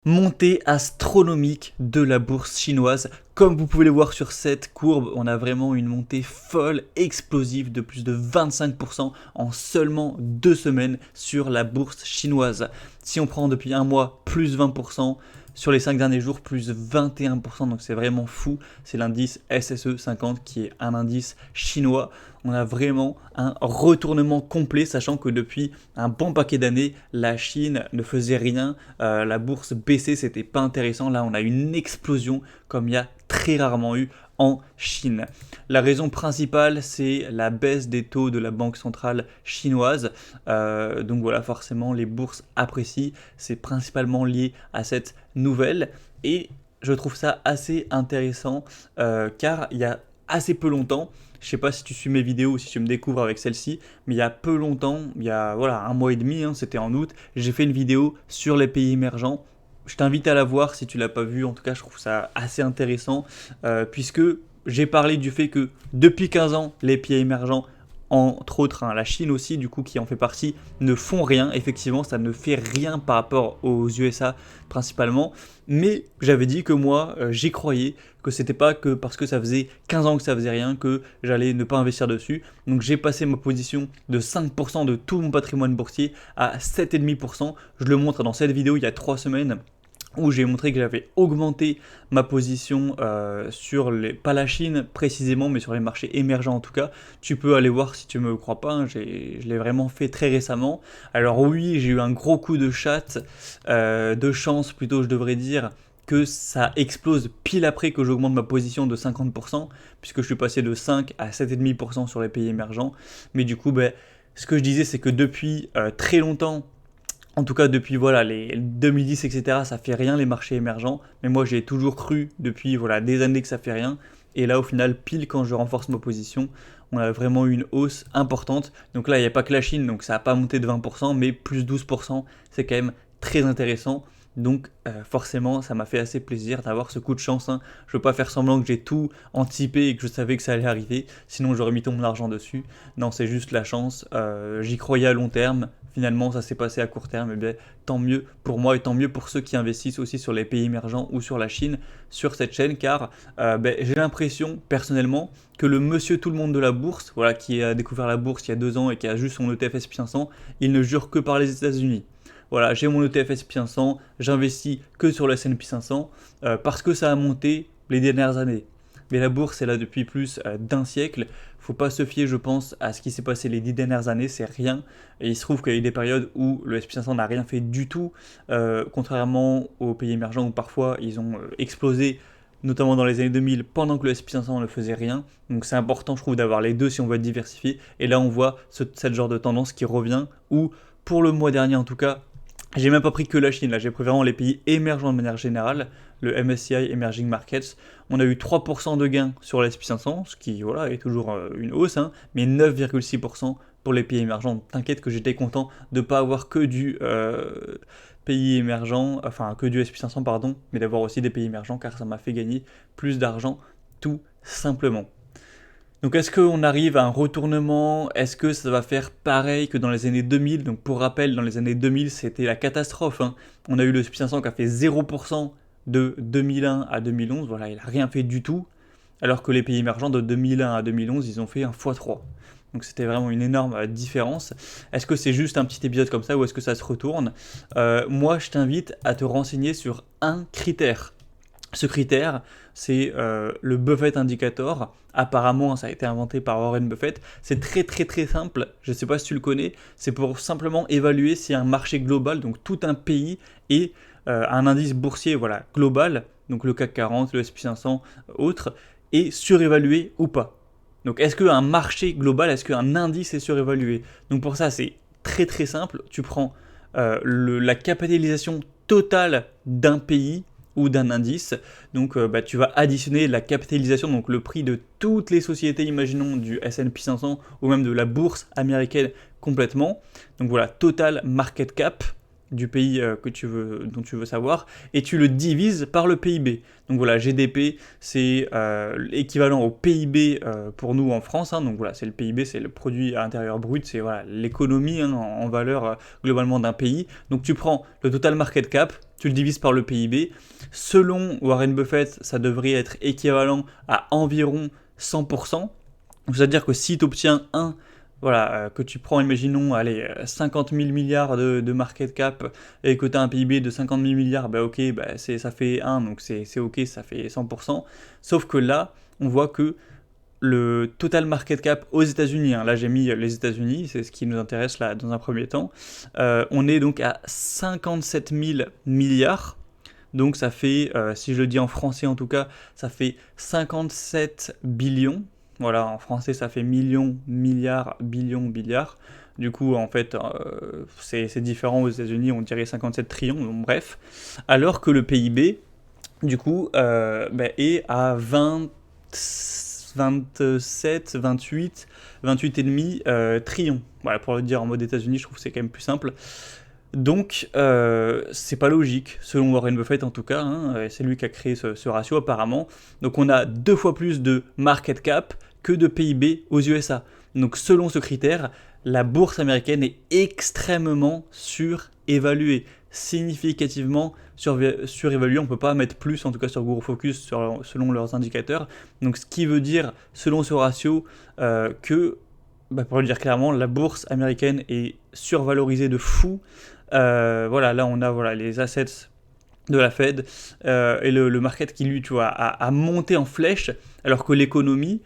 Montée astronomique de la bourse chinoise. Comme vous pouvez le voir sur cette courbe, on a vraiment une montée folle, explosive de plus de 25% en seulement 2 semaines sur la bourse chinoise. Si on prend depuis un mois, plus 20%, sur les 5 derniers jours, plus 21%, donc c'est vraiment fou. C'est l'indice SSE 50 qui est un indice chinois. On a vraiment un retournement complet, sachant que depuis un bon paquet d'années, la Chine ne faisait rien, la bourse baissait, c'était pas intéressant. Là, on a une explosion comme il y a très rarement eu en Chine. La raison principale, c'est la baisse des taux de la banque centrale chinoise. Donc voilà, forcément, les bourses apprécient. C'est principalement lié à cette nouvelle. Et je trouve ça assez intéressant car il y a assez peu longtemps, je sais pas si tu suis mes vidéos ou si tu me découvres avec celle-ci, mais il y a peu longtemps, il y a voilà, un mois et demi, c'était en août, j'ai fait une vidéo sur les pays émergents. Je t'invite à la voir si tu l'as pas vue, en tout cas je trouve ça assez intéressant, puisque j'ai parlé du fait que depuis 15 ans, les pays émergents, entre autres la Chine aussi, du coup qui en fait partie, ne font rien. Effectivement, ça ne fait rien par rapport aux USA principalement, mais j'avais dit que moi, j'y croyais, que c'était pas que parce que ça faisait 15 ans que ça faisait rien que j'allais ne pas investir dessus. Donc j'ai passé ma position de 5% de tout mon patrimoine boursier à 7,5%. Je le montre dans cette vidéo il y a 3 semaines où j'ai montré que j'avais augmenté ma position sur pas la Chine précisément, mais sur les marchés émergents en tout cas. Tu peux aller voir si tu me crois pas, je l'ai vraiment fait très récemment. Alors oui, j'ai eu un gros coup de chat, de chance plutôt je devrais dire, que ça explose pile après que j'augmente ma position de 50%, puisque je suis passé de 5 à 7,5% sur les pays émergents. Mais du coup, ce que je disais, c'est que depuis très longtemps, en tout cas, depuis voilà, les 2010, etc., ça fait rien les marchés émergents. Mais moi, j'ai toujours cru depuis voilà, des années que ça fait rien. Et là, au final, pile quand je renforce ma position, on a vraiment eu une hausse importante. Donc là, il n'y a pas que la Chine, donc ça n'a pas monté de 20%, mais plus 12%, c'est quand même très intéressant. Donc forcément, ça m'a fait assez plaisir d'avoir ce coup de chance. Je ne veux pas faire semblant que j'ai tout anticipé et que je savais que ça allait arriver, sinon j'aurais mis tout mon argent dessus. Non, c'est juste la chance. J'y croyais à long terme. Finalement, ça s'est passé à court terme. Et bien, tant mieux pour moi et tant mieux pour ceux qui investissent aussi sur les pays émergents ou sur la Chine sur cette chaîne, car j'ai l'impression personnellement que le monsieur tout le monde de la bourse, voilà, qui a découvert la bourse il y a 2 ans et qui a juste son ETF SP500, il ne jure que par les États-Unis. Voilà, j'ai mon ETF SP500, j'investis que sur le S&P 500 parce que ça a monté les dernières années. Mais la bourse est là depuis plus d'un siècle. Faut pas se fier, je pense, à ce qui s'est passé les 10 dernières années, c'est rien. Et il se trouve qu'il y a eu des périodes où le SP500 n'a rien fait du tout, contrairement aux pays émergents où parfois ils ont explosé, notamment dans les années 2000, pendant que le SP500 ne faisait rien. Donc c'est important, je trouve, d'avoir les deux si on veut être diversifié. Et là, on voit ce genre de tendance qui revient, où, pour le mois dernier en tout cas, j'ai même pas pris que la Chine, là j'ai pris vraiment les pays émergents de manière générale, le MSCI Emerging Markets. On a eu 3% de gains sur le SP500, ce qui voilà, est toujours une hausse, mais 9,6% pour les pays émergents. T'inquiète que j'étais content de ne pas avoir que du pays émergent, enfin que du SP500 pardon, mais d'avoir aussi des pays émergents car ça m'a fait gagner plus d'argent tout simplement. Donc est-ce qu'on arrive à un retournement? Est-ce que ça va faire pareil que dans les années 2000? Donc pour rappel, dans les années 2000, c'était la catastrophe. On a eu le SP500 qui a fait 0% de 2001 à 2011. Voilà, il n'a rien fait du tout. Alors que les pays émergents de 2001 à 2011, ils ont fait un x3. Donc c'était vraiment une énorme différence. Est-ce que c'est juste un petit épisode comme ça ou est-ce que ça se retourne? Moi, je t'invite à te renseigner sur un critère. Ce critère, c'est le Buffett Indicator. Apparemment, ça a été inventé par Warren Buffett. C'est très très très simple. Je ne sais pas si tu le connais. C'est pour simplement évaluer si un marché global, donc tout un pays, est un indice boursier voilà, global, donc le CAC 40, le SP500, autres, est surévalué ou pas. Donc est-ce qu'un marché global, est-ce qu'un indice est surévalué? Donc pour ça, c'est très très simple. Tu prends la capitalisation totale d'un pays ou d'un indice. Donc tu vas additionner la capitalisation, donc le prix de toutes les sociétés, imaginons du S&P 500 ou même de la bourse américaine complètement. Donc voilà, total market cap du pays dont tu veux savoir, et tu le divises par le PIB. Donc voilà, GDP, c'est équivalent au PIB pour nous en France. Donc voilà, c'est le PIB, c'est le produit intérieur brut, c'est voilà, l'économie en valeur globalement d'un pays. Donc tu prends le total market cap, tu le divises par le PIB. Selon Warren Buffett, ça devrait être équivalent à environ 100%. C'est-à-dire que si tu obtiens que tu prends, imaginons, allez, 50 000 milliards de market cap et que tu as un PIB de 50 000 milliards, ça fait 1, donc c'est ok, ça fait 100%. Sauf que là, on voit que le total market cap aux États-Unis, là j'ai mis les États-Unis, c'est ce qui nous intéresse là dans un premier temps, on est donc à 57 000 milliards. Donc ça fait, si je le dis en français en tout cas, ça fait 57 billions. Voilà, en français ça fait millions, milliards, billions, billiards. Du coup, en fait, c'est différent aux États-Unis, on dirait 57 trillions, donc bref. Alors que le PIB, du coup, est à 27, 28 et demi trillions. Voilà, pour le dire en mode États-Unis, je trouve que c'est quand même plus simple. Donc, c'est pas logique, selon Warren Buffett en tout cas, c'est lui qui a créé ce ratio apparemment. Donc on a 2 fois plus de market cap que de PIB aux USA. Donc selon ce critère, la bourse américaine est extrêmement surévaluée, significativement surévaluée. On ne peut pas mettre plus, en tout cas sur Guru Focus, selon leurs indicateurs. Donc ce qui veut dire, selon ce ratio, que, pour le dire clairement, la bourse américaine est survalorisée de fou. Là on a les assets de la Fed et le market qui lui, tu vois, a monté en flèche, alors que l'économie,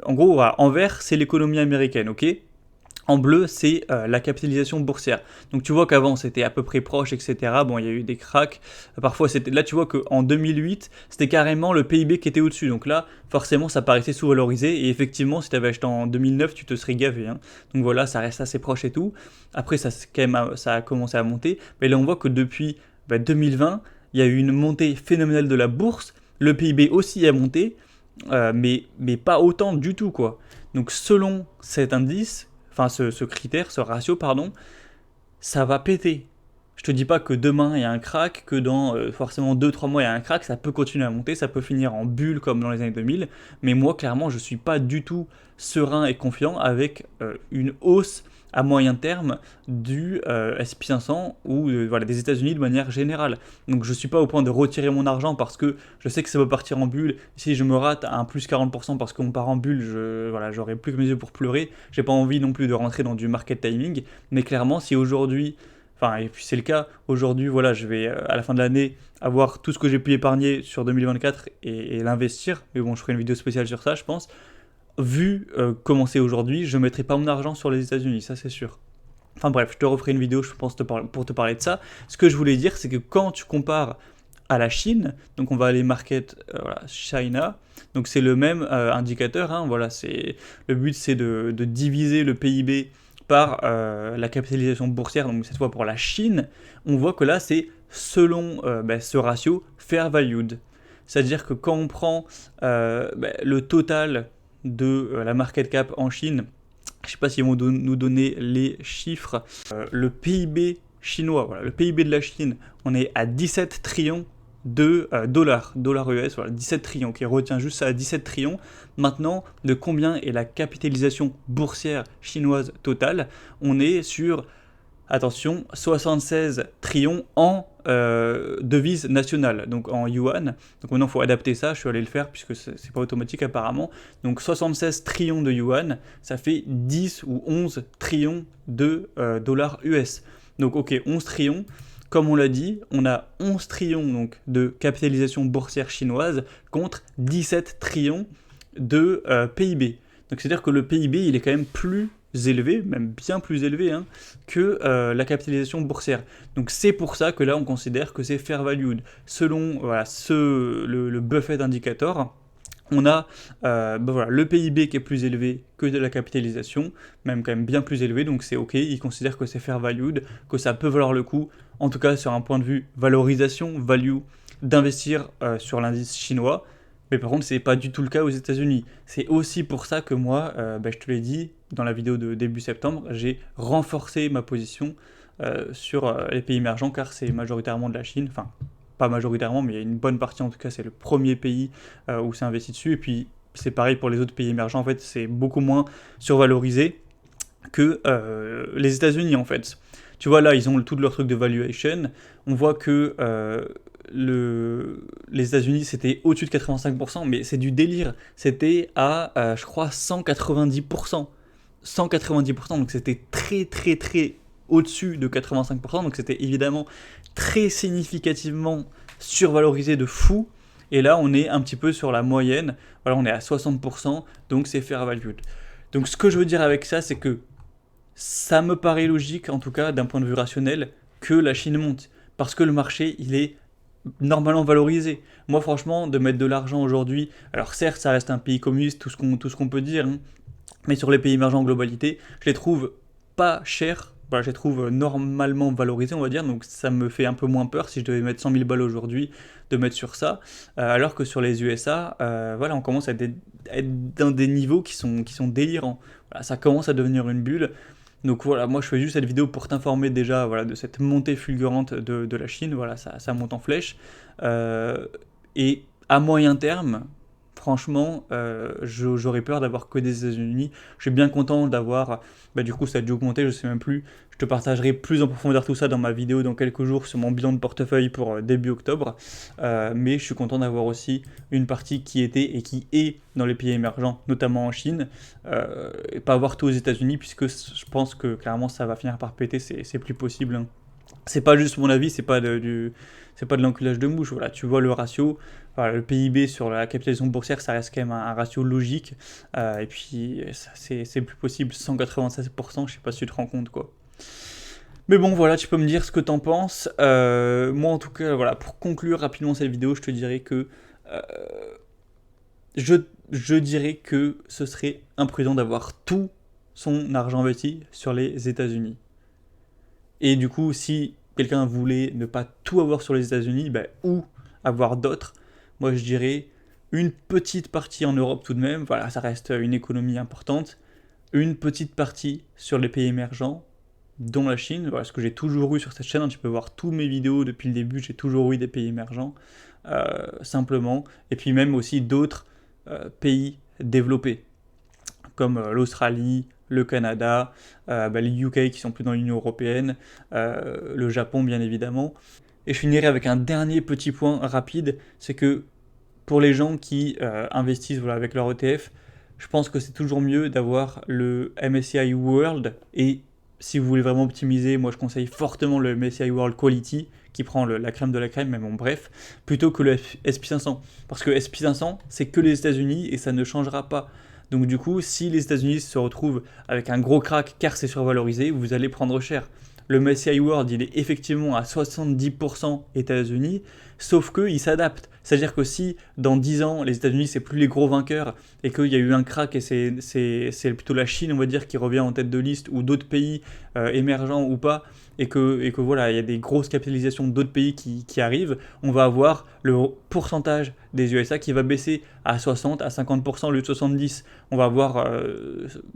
en gros, en vert, c'est l'économie américaine, ok ? En bleu, c'est la capitalisation boursière. Donc tu vois qu'avant, c'était à peu près proche, etc. Bon, il y a eu des cracks. Parfois, là, tu vois qu'en 2008, c'était carrément le PIB qui était au-dessus. Donc là, forcément, ça paraissait sous-valorisé. Et effectivement, si tu avais acheté en 2009, tu te serais gavé. Donc voilà, ça reste assez proche et tout. Après, ça a commencé à monter. Mais là, on voit que depuis 2020, il y a eu une montée phénoménale de la bourse. Le PIB aussi a monté, mais pas autant du tout, quoi. Donc selon cet indice, ce critère, ce ratio, ça va péter. Je te dis pas que demain il y a un crack, que dans forcément 2-3 mois il y a un crack, ça peut continuer à monter, ça peut finir en bulle comme dans les années 2000, mais moi clairement je suis pas du tout serein et confiant avec une hausse à moyen terme du S&P 500 ou des États-Unis de manière générale. Donc je suis pas au point de retirer mon argent parce que je sais que ça va partir en bulle. Si je me rate à un plus 40% parce qu'on part en bulle, j'aurai plus que mes yeux pour pleurer. J'ai pas envie non plus de rentrer dans du market timing, mais clairement si aujourd'hui, et puis c'est le cas, aujourd'hui, je vais à la fin de l'année avoir tout ce que j'ai pu épargner sur 2024 et l'investir. Mais bon, je ferai une vidéo spéciale sur ça, je pense. Vu comment c'est aujourd'hui, je ne mettrai pas mon argent sur les États-Unis, ça c'est sûr. Enfin bref, je te referai une vidéo, je pense, pour te parler de ça. Ce que je voulais dire, c'est que quand tu compares à la Chine, donc on va aller market China, donc c'est le même indicateur, le but c'est de diviser le PIB par la capitalisation boursière, donc cette fois pour la Chine, on voit que là c'est selon ce ratio fair valued. C'est-à-dire que quand on prend le total de la market cap en Chine, je ne sais pas s'ils vont nous donner les chiffres, le PIB chinois, le PIB de la Chine, on est à 17 trillions de dollars US, 17 trillions, qui retient juste ça à 17 trillions. Maintenant, de combien est la capitalisation boursière chinoise totale ? On est sur, attention, 76 trillions en devise nationale, donc en yuan. Donc maintenant, il faut adapter ça, je suis allé le faire puisque c'est pas automatique apparemment. Donc 76 trillions de yuan, ça fait 10 ou 11 trillions de dollars US. Donc ok, 11 trillions. Comme on l'a dit, on a 11 trillions donc, de capitalisation boursière chinoise contre 17 trillions de PIB. Donc c'est-à-dire que le PIB, il est quand même plus élevé, même bien plus élevé, que la capitalisation boursière. Donc c'est pour ça que là, on considère que c'est fair valued. Selon le Buffett Indicator, on a le PIB qui est plus élevé que de la capitalisation, même quand même bien plus élevé, donc c'est ok, ils considèrent que c'est fair valued, que ça peut valoir le coup, en tout cas sur un point de vue valorisation, value, d'investir sur l'indice chinois, mais par contre c'est pas du tout le cas aux États-Unis. C'est aussi pour ça que moi, je te l'ai dit dans la vidéo de début septembre, j'ai renforcé ma position sur les pays émergents, car c'est majoritairement de la Chine, enfin pas majoritairement, mais il y a une bonne partie en tout cas, c'est le premier pays où c'est investi dessus, et puis c'est pareil pour les autres pays émergents, en fait c'est beaucoup moins survalorisé, que les États-Unis en fait. Tu vois là, ils ont tout leur truc de valuation. On voit que les États-Unis c'était au-dessus de 85%, mais c'est du délire. C'était à, je crois, 190%. 190%, donc c'était très très très au-dessus de 85%, donc c'était évidemment très significativement survalorisé de fou. Et là, on est un petit peu sur la moyenne. Voilà, on est à 60%, donc c'est fair valued. Donc ce que je veux dire avec ça, c'est que ça me paraît logique, en tout cas d'un point de vue rationnel, que la Chine monte. Parce que le marché, il est normalement valorisé. Moi, franchement, de mettre de l'argent aujourd'hui, alors certes, ça reste un pays communiste, tout ce qu'on peut dire, hein, mais sur les pays émergents en globalité, je les trouve pas chers. Voilà, je les trouve normalement valorisés, on va dire, donc ça me fait un peu moins peur si je devais mettre 100 000 balles aujourd'hui de mettre sur ça, alors que sur les USA, voilà, on commence à être dans des niveaux qui sont délirants. Voilà, ça commence à devenir une bulle. Donc voilà, moi je fais juste cette vidéo pour t'informer déjà voilà, de cette montée fulgurante de la Chine, voilà, ça monte en flèche. Euh, et à moyen terme, franchement, j'aurais peur d'avoir que des États-Unis. Je suis bien content d'avoir, bah, du coup ça a dû augmenter, je sais même plus. Je te partagerai plus en profondeur tout ça dans ma vidéo dans quelques jours sur mon bilan de portefeuille pour début octobre. Mais je suis content d'avoir aussi une partie qui était et qui est dans les pays émergents, notamment en Chine, et pas avoir tout aux États-Unis, puisque je pense que clairement ça va finir par péter, c'est plus possible, hein. C'est pas juste mon avis, c'est pas de l'enculage de mouche. Voilà, tu vois le ratio, voilà, le PIB sur la capitalisation boursière, ça reste quand même un ratio logique. Et puis c'est plus possible, 196%, je sais pas si tu te rends compte quoi. Mais bon, voilà, tu peux me dire ce que t'en penses. Moi, en tout cas, voilà, pour conclure rapidement cette vidéo, je te dirais que euh, je, je dirais que ce serait imprudent d'avoir tout son argent investi sur les États-Unis. Et du coup, si quelqu'un voulait ne pas tout avoir sur les États-Unis, ben, ou avoir d'autres, moi je dirais une petite partie en Europe tout de même, voilà, ça reste une économie importante, une petite partie sur les pays émergents, dont la Chine, voilà, ce que j'ai toujours eu sur cette chaîne, hein, tu peux voir tous mes vidéos depuis le début, j'ai toujours eu des pays émergents, simplement, et puis même aussi d'autres pays développés comme l'Australie, le Canada, les UK qui sont plus dans l'Union Européenne, le Japon bien évidemment. Et je finirai avec un dernier petit point rapide, c'est que pour les gens qui investissent voilà, avec leur ETF, je pense que c'est toujours mieux d'avoir le MSCI World et si vous voulez vraiment optimiser, moi je conseille fortement le MSCI World Quality qui prend la crème de la crème, mais bon bref, plutôt que le SP500. Parce que SP500, c'est que les États-Unis et ça ne changera pas. Donc du coup, si les États-Unis se retrouvent avec un gros crack car c'est survalorisé, vous allez prendre cher. Le MSCI World, il est effectivement à 70% États-Unis, sauf qu'il s'adapte. C'est-à-dire que si dans 10 ans, les États-Unis, c'est plus les gros vainqueurs et qu'il y a eu un crack et c'est plutôt la Chine, on va dire, qui revient en tête de liste ou d'autres pays émergents ou pas, et que voilà, il y a des grosses capitalisations d'autres pays qui arrivent, on va avoir le pourcentage des USA qui va baisser à 60, à 50% au lieu de 70. On va avoir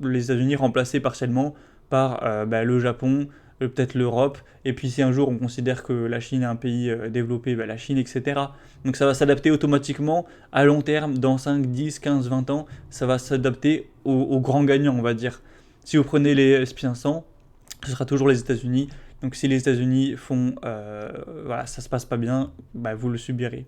les États-Unis remplacés partiellement par le Japon, peut-être l'Europe, et puis si un jour on considère que la Chine est un pays développé, la Chine, etc. Donc ça va s'adapter automatiquement à long terme, dans 5, 10, 15, 20 ans, ça va s'adapter aux grands gagnants, on va dire. Si vous prenez les SP500, ce sera toujours les États-Unis. Donc si les États-Unis font, voilà, ça se passe pas bien, vous le subirez.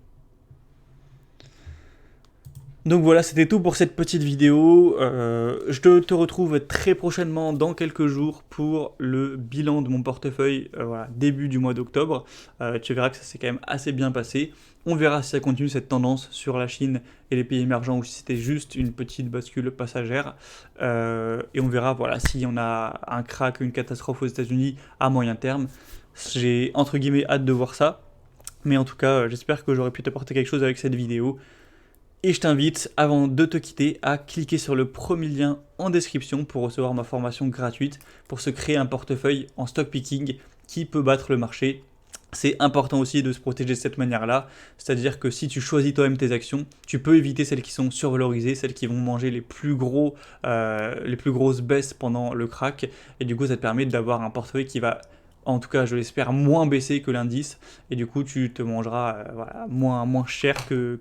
Donc voilà, c'était tout pour cette petite vidéo. Je te retrouve très prochainement dans quelques jours pour le bilan de mon portefeuille, voilà, début du mois d'octobre. Tu verras que ça s'est quand même assez bien passé. On verra si ça continue cette tendance sur la Chine et les pays émergents ou si c'était juste une petite bascule passagère. Et on verra voilà, si on a un crack, une catastrophe aux États-Unis à moyen terme. J'ai entre guillemets hâte de voir ça. Mais en tout cas, j'espère que j'aurais pu t'apporter quelque chose avec cette vidéo. Et je t'invite, avant de te quitter, à cliquer sur le premier lien en description pour recevoir ma formation gratuite pour se créer un portefeuille en stock picking qui peut battre le marché. C'est important aussi de se protéger de cette manière-là, c'est-à-dire que si tu choisis toi-même tes actions, tu peux éviter celles qui sont survalorisées, celles qui vont manger les plus grosses baisses pendant le crack, et du coup ça te permet d'avoir un portefeuille qui va, en tout cas je l'espère, moins baisser que l'indice, et du coup tu te mangeras voilà, moins cher que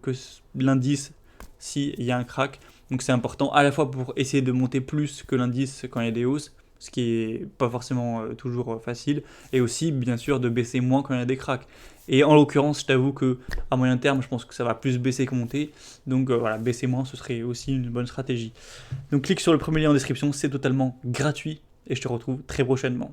l'indice s'il y a un crack. Donc c'est important à la fois pour essayer de monter plus que l'indice quand il y a des hausses, ce qui est pas forcément toujours facile, et aussi bien sûr de baisser moins quand il y a des cracks. Et en l'occurrence, je t'avoue que à moyen terme, je pense que ça va plus baisser que monter, donc voilà, baisser moins, ce serait aussi une bonne stratégie. Donc clique sur le premier lien en description, c'est totalement gratuit, et je te retrouve très prochainement.